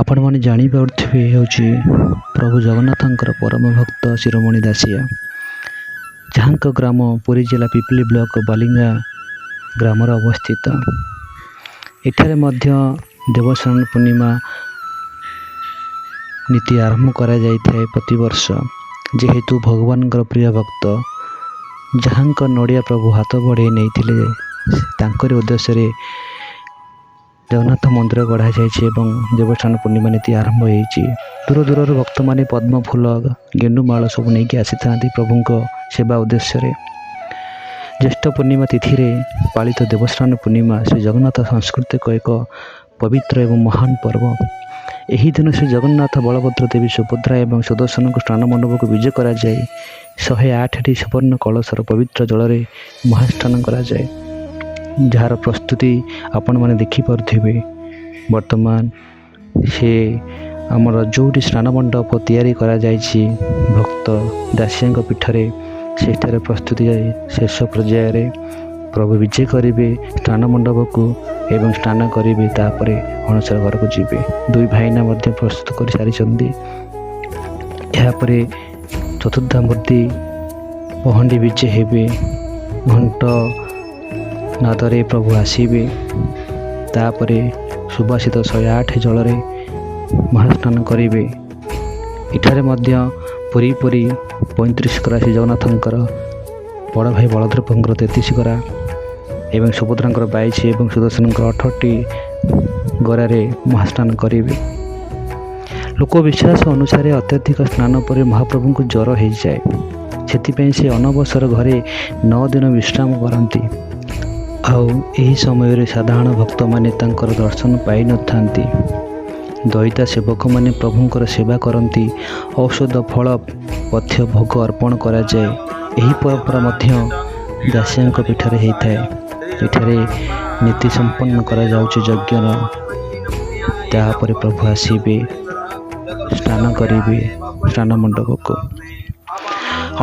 ଆପଣମାନେ ଜାଣିପାରୁଥିବେ ହେଉଛି ପ୍ରଭୁ ଜଗନ୍ନାଥଙ୍କର ପରମ ଭକ୍ତ ଶିରୋମଣି ଦାସିଆ, ଯାହାଙ୍କ ଗ୍ରାମ ପୁରୀ ଜିଲ୍ଲା ପିପଲି ବ୍ଲକ ବାଲିଙ୍ଗା ଗ୍ରାମରେ ଅବସ୍ଥିତ। ଏଠାରେ ମଧ୍ୟ ଦେବସ୍ନାନ ପୂର୍ଣ୍ଣିମା ନୀତି ଆରମ୍ଭ କରାଯାଇଥାଏ ପ୍ରତିବର୍ଷ। ଯେହେତୁ ଭଗବାନଙ୍କର ପ୍ରିୟ ଭକ୍ତ, ଯାହାଙ୍କ ନଡ଼ିଆ ପ୍ରଭୁ ହାତ ବଢ଼େଇ ନେଇଥିଲେ, ତାଙ୍କରି ଉଦ୍ଦେଶ୍ୟରେ ଜଗନ୍ନାଥ ମନ୍ଦିର ଗଢ଼ାଯାଇଛି ଏବଂ ଦେବସ୍ନାନ ପୂର୍ଣ୍ଣିମା ନୀତି ଆରମ୍ଭ ହୋଇଛି। ଦୂର ଦୂରରୁ ଭକ୍ତମାନେ ପଦ୍ମ ଫୁଲ, ଗେଣ୍ଡୁମାଳ ସବୁ ନେଇକି ଆସିଥାନ୍ତି ପ୍ରଭୁଙ୍କ ସେବା ଉଦ୍ଦେଶ୍ୟରେ। ଜ୍ୟେଷ୍ଠ ପୂର୍ଣ୍ଣିମା ତିଥିରେ ପାଳିତ ଦେବସ୍ନାନ ପୂର୍ଣ୍ଣିମା ଶ୍ରୀ ଜଗନ୍ନାଥ ସଂସ୍କୃତିକ ଏକ ପବିତ୍ର ଏବଂ ମହାନ ପର୍ବ। ଏହି ଦିନ ଶ୍ରୀ ଜଗନ୍ନାଥ, ବଳଭଦ୍ର, ଦେବୀ ସୁଭଦ୍ରା ଏବଂ ସୁଦର୍ଶନଙ୍କୁ ସ୍ନାନ ମଣ୍ଡପକୁ ବିଜେ କରାଯାଇ 108ଟି ସୁବର୍ଣ୍ଣ କଳସର ପବିତ୍ର ଜଳରେ ମହାସ୍ନାନ କରାଯାଏ, ଯାହାର ପ୍ରସ୍ତୁତି ଆପଣମାନେ ଦେଖିପାରୁଥିବେ। ବର୍ତ୍ତମାନ ସେ ଆମର ଯେଉଁଠି ସ୍ନାନ ମଣ୍ଡପ ତିଆରି କରାଯାଇଛି ଭକ୍ତ ଦାସିଆଙ୍କ ପୀଠରେ, ସେଠାରେ ପ୍ରସ୍ତୁତି ଶେଷ ପର୍ଯ୍ୟାୟରେ ପ୍ରଭୁ ବିଜେ କରିବେ ସ୍ନାନ ମଣ୍ଡପକୁ ଏବଂ ସ୍ନାନ କରିବେ, ତାପରେ ଅଣସର ଘରକୁ ଯିବେ। ଦୁଇ ଭାଇନା ମଧ୍ୟ ପ୍ରସ୍ତୁତ କରିସାରିଛନ୍ତି। ଏହାପରେ ଚତୁର୍ଦ୍ଧାମୂର୍ତ୍ତି ପହଣ୍ଡି ବିଜେ ହେବେ, ଘଣ୍ଟ ନାଦରେ ପ୍ରଭୁ ଆସିବେ। ତାପରେ ସୁବାସିତ 108 ଜଳରେ ମହାସ୍ନାନ କରିବେ। ଏଠାରେ ମଧ୍ୟ ପୁରୀ 35 କରା ଶ୍ରୀ ଜଗନ୍ନାଥଙ୍କର, ବଡ଼ ଭାଇ ବଳଦେବଙ୍କର 33 କରା ଏବଂ ସୁଭଦ୍ରାଙ୍କର 22 ଏବଂ ସୁଦର୍ଶନଙ୍କର 18ଟି ଗରାରେ ମହାସ୍ନାନ କରିବେ। ଲୋକବିଶ୍ୱାସ ଅନୁସାରେ ଅତ୍ୟଧିକ ସ୍ନାନ ପରେ ମହାପ୍ରଭୁଙ୍କୁ ଜ୍ୱର ହୋଇଯାଏ। ସେଥିପାଇଁ ସେ ଅନବସର ଘରେ 9 ଦିନ ବିଶ୍ରାମ କରନ୍ତି। ଆଉ ଏହି ସମୟରେ ସାଧାରଣ ଭକ୍ତମାନେ ତାଙ୍କର ଦର୍ଶନ ପାଇନଥାନ୍ତି। ଦଇତା ସେବକମାନେ ପ୍ରଭୁଙ୍କର ସେବା କରନ୍ତି। ଔଷଧ, ଫଳ, ପଥ୍ୟ ଭୋଗ ଅର୍ପଣ କରାଯାଏ। ଏହି ପରମ୍ପରା ମଧ୍ୟ ଦାସିଆଙ୍କ ପୀଠରେ ହୋଇଥାଏ। ଏଠାରେ ନୀତି ସମ୍ପନ୍ନ କରାଯାଉଛି ଯଜ୍ଞର। ତାପରେ ପ୍ରଭୁ ଆସିବେ, ସ୍ନାନ କରିବେ ସ୍ନାନ ମଣ୍ଡପକୁ।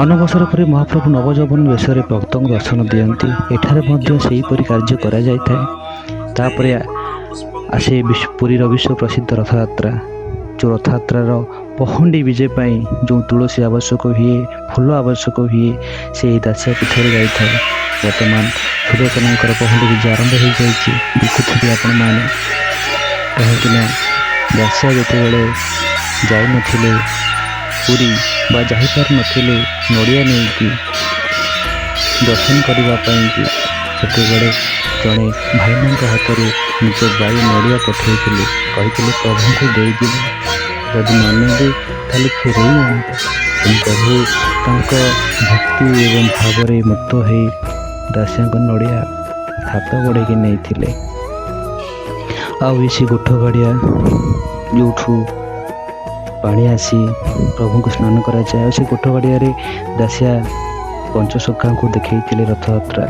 ଅନବସର ପରେ ମହାପ୍ରଭୁ ନବଯୌବନ ବେଶରେ ଭକ୍ତଙ୍କୁ ଦର୍ଶନ ଦିଅନ୍ତି। ଏଠାରେ ମଧ୍ୟ ସେହିପରି କାର୍ଯ୍ୟ କରାଯାଇଥାଏ। ତାପରେ ଆସେ ପୁରୀର ବିଶ୍ୱ ପ୍ରସିଦ୍ଧ ରଥଯାତ୍ରା। ଯେଉଁ ରଥଯାତ୍ରାର ପହଣ୍ଡି ବିଜେ ପାଇଁ ଯେଉଁ ତୁଳସୀ ଆବଶ୍ୟକ ହୁଏ, ଫୁଲ ଆବଶ୍ୟକ ହୁଏ, ସେହି ଦାସିଆ ପୀଠରେ ଯାଇଥାଏ। ବର୍ତ୍ତମାନ ସୁଦର୍ଶନଙ୍କର ପହଣ୍ଡି ବିଜେ ଆରମ୍ଭ ହୋଇଯାଇଛି, ଦେଖୁଥିବେ ଆପଣମାନେ। କାହିଁକିନା ଦାସିଆ ଯେତେବେଳେ ଯାଇନଥିଲେ ପୁରୀ ବା ଯାଇପାରୁନଥିଲେ ନଡ଼ିଆ ନେଇକି ଦର୍ଶନ କରିବା ପାଇଁକି, ସେତେବେଳେ ଜଣେ ଭାଇନାଙ୍କ ହାତରେ ନିଜ ବାଇ ନଡ଼ିଆ ପଠାଇଥିଲେ। କହିଥିଲେ ପ୍ରଭୁଙ୍କୁ ଦେଇଦେବେ, ଯଦି ନ ନେବେ ତାହେଲେ ଫେରେଇ ଆଣିବେ। ପ୍ରଭୁ ତାଙ୍କ ଭକ୍ତି ଏବଂ ଭାବରେ ମୁକ୍ତ ହୋଇ ଦାସିଆଙ୍କ ନଡ଼ିଆ ହାତ ବଢ଼େଇକି ନେଇଥିଲେ। ଆଉ ସେ ଗୋଠ ଗାଡ଼ିଆ ଯେଉଁଠୁ ପାଣି ଆସି ପ୍ରଭୁଙ୍କୁ ସ୍ନାନ କରାଯାଏ, ଆଉ ସେ ଗୋଠ ଗାଡ଼ିଆରେ ଦାସିଆ ପଞ୍ଚସଖାଙ୍କୁ ଦେଖେଇଥିଲେ ରଥଯାତ୍ରା।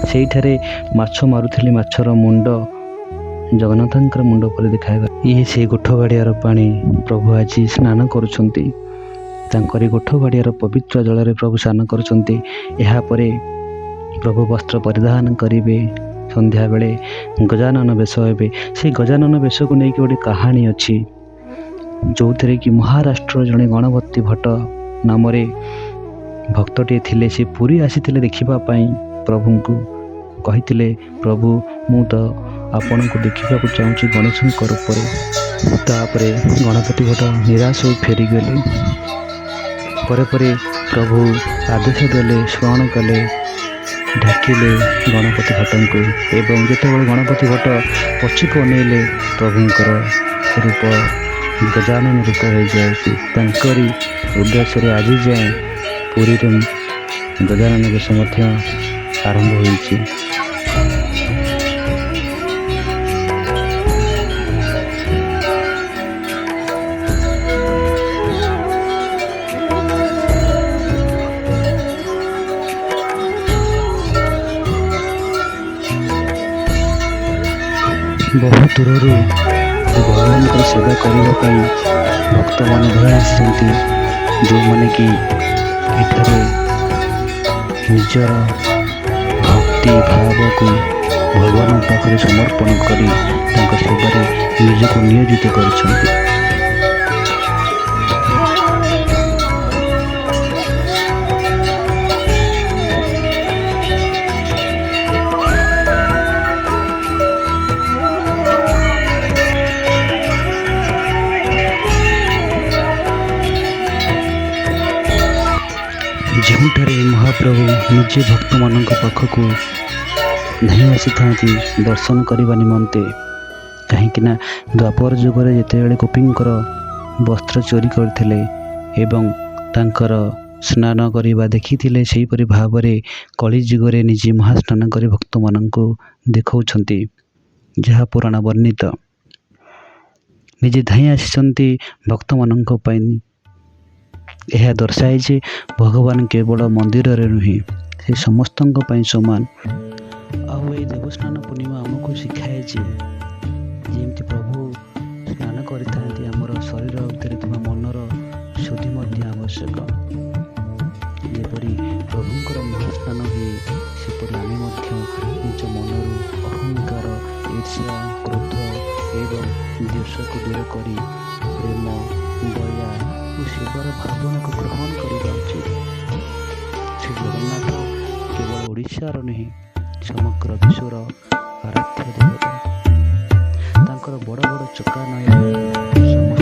ସେଇଠାରେ ମାଛ ମାରୁଥିଲେ, ମାଛର ମୁଣ୍ଡ ଜଗନ୍ନାଥଙ୍କର ମୁଣ୍ଡ ଉପରେ ଦେଖାଗଲା। ଇଏ ସେ ଗୋଠ ଗାଡ଼ିଆର ପାଣି ପ୍ରଭୁ ଆଜି ସ୍ନାନ କରୁଛନ୍ତି। ତାଙ୍କରି ଗୋଠ ଗାଡ଼ିଆର ପବିତ୍ର ଜଳରେ ପ୍ରଭୁ ସ୍ନାନ କରୁଛନ୍ତି। ଏହାପରେ ପ୍ରଭୁ ବସ୍ତ୍ର ପରିଧାନ କରିବେ। ସନ୍ଧ୍ୟାବେଳେ ଗଜାନନ ବେଶ ହେବେ। ସେହି ଗଜାନନ ବେଶକୁ ନେଇକି ଗୋଟେ କାହାଣୀ ଅଛି, ଯେଉଁଥିରେ କି ମହାରାଷ୍ଟ୍ର ଜଣେ ଗଣପତି ଭଟ୍ଟ ନାମରେ ଭକ୍ତଟିଏ ଥିଲେ। ସେ ପୁରୀ ଆସିଥିଲେ ଦେଖିବା ପାଇଁ ପ୍ରଭୁଙ୍କୁ। କହିଥିଲେ, ପ୍ରଭୁ ମୁଁ ତ ଆପଣଙ୍କୁ ଦେଖିବାକୁ ଚାହୁଁଛି ଗଣେଶଙ୍କ ରୂପରେ। ତାପରେ ଗଣପତି ଭଟ୍ଟ ନିରାଶ ହୋଇ ଫେରିଗଲେ। ପରେ ପ୍ରଭୁ ଆଦେଶ ଦେଲେ, ସ୍ମରଣ କଲେ, ଡାକିଲେ ଗଣପତି ଭଟ୍ଟଙ୍କୁ। ଏବଂ ଯେତେବେଳେ ଗଣପତି ଭଟ୍ଟ ପଛକୁ ଅନେଇଲେ, ପ୍ରଭୁଙ୍କର ରୂପ ଗଜାନନ ରୂପ ହୋଇଯାଇଛି। ତାଙ୍କରି ଉଦ୍ଦେଶ୍ୟରେ ଆଜି ଯାଏଁ ପୁରୀରେ ଗଜାନନ ବେଶ ମଧ୍ୟ ଆରମ୍ଭ ହୋଇଛି। ବହୁ ଦୂରରୁ ଭଗବାନଙ୍କର ସେବା କରିବା ପାଇଁ ଭକ୍ତମାନେ ଧରି ଆସିଛନ୍ତି, ଯେଉଁମାନେ କି ଏଠାରେ ନିଜର ଭକ୍ତି ଭାବକୁ ଭଗବାନଙ୍କ ପାଖରେ ସମର୍ପଣ କରି ତାଙ୍କ ସେବାରେ ନିଜକୁ ନିୟୋଜିତ କରିଛନ୍ତି। ଯେଉଁଠାରେ ମହାପ୍ରଭୁ ନିଜେ ଭକ୍ତମାନଙ୍କ ପାଖକୁ ଧାଇଁ ଆସିଥାନ୍ତି ଦର୍ଶନ କରିବା ନିମନ୍ତେ। କାହିଁକିନା ଦ୍ୱାପର ଯୁଗରେ ଯେତେବେଳେ ଗୋପୀଙ୍କର ବସ୍ତ୍ର ଚୋରି କରିଥିଲେ ଏବଂ ତାଙ୍କର ସ୍ନାନ କରିବା ଦେଖିଥିଲେ, ସେହିପରି ଭାବରେ କଳି ଯୁଗରେ ନିଜେ ମହାସ୍ନାନ କରି ଭକ୍ତମାନଙ୍କୁ ଦେଖାଉଛନ୍ତି, ଯାହା ପୁରାଣ ବର୍ଣ୍ଣିତ। ନିଜେ ଧାଇଁ ଆସିଛନ୍ତି ଭକ୍ତମାନଙ୍କ ପାଇଁ। ଏହା ଦର୍ଶାଏ ଯେ ଭଗବାନ କେବଳ ମନ୍ଦିରରେ ନୁହେଁ, ସେ ସମସ୍ତଙ୍କ ପାଇଁ ସମାନ। ଆଉ ଏହି ଦେବସ୍ନାନ ପୂର୍ଣ୍ଣିମା ଆମକୁ ଶିଖାଏ ଯେ ଯେମିତି ପ୍ରଭୁ ସ୍ନାନ କରିଥାନ୍ତି, ଆମର ଶରୀର ଭିତରେ ଥିବା ମନର ଶୁଦ୍ଧି ମଧ୍ୟ ଆବଶ୍ୟକ। ଯେପରି ପ୍ରଭୁଙ୍କର ମହାସ୍ନାନ ହୁଏ, ସେପରି ଆମେ ମଧ୍ୟ ନିଜ ମନରୁ ଅହଙ୍କାର, ଈର୍ଷା, କ୍ରୋଧ ଏବଂ ଦ୍ୱେଷକୁ ଦୂର କରି ପ୍ରେମ, ଦୟା ଓ ସେବାର ଭାବନାକୁ ଗ୍ରହଣ କରିବା ଉଚିତ। ଶ୍ରୀ ଜଗନ୍ନାଥ କେବଳ ଓଡ଼ିଶାର ନୁହେଁ, ସମଗ୍ର ବିଶ୍ୱର ଆରାଧ୍ୟ ଦେବତା। ତାଙ୍କର ବଡ଼ ବଡ଼ ଚକା ନୟନ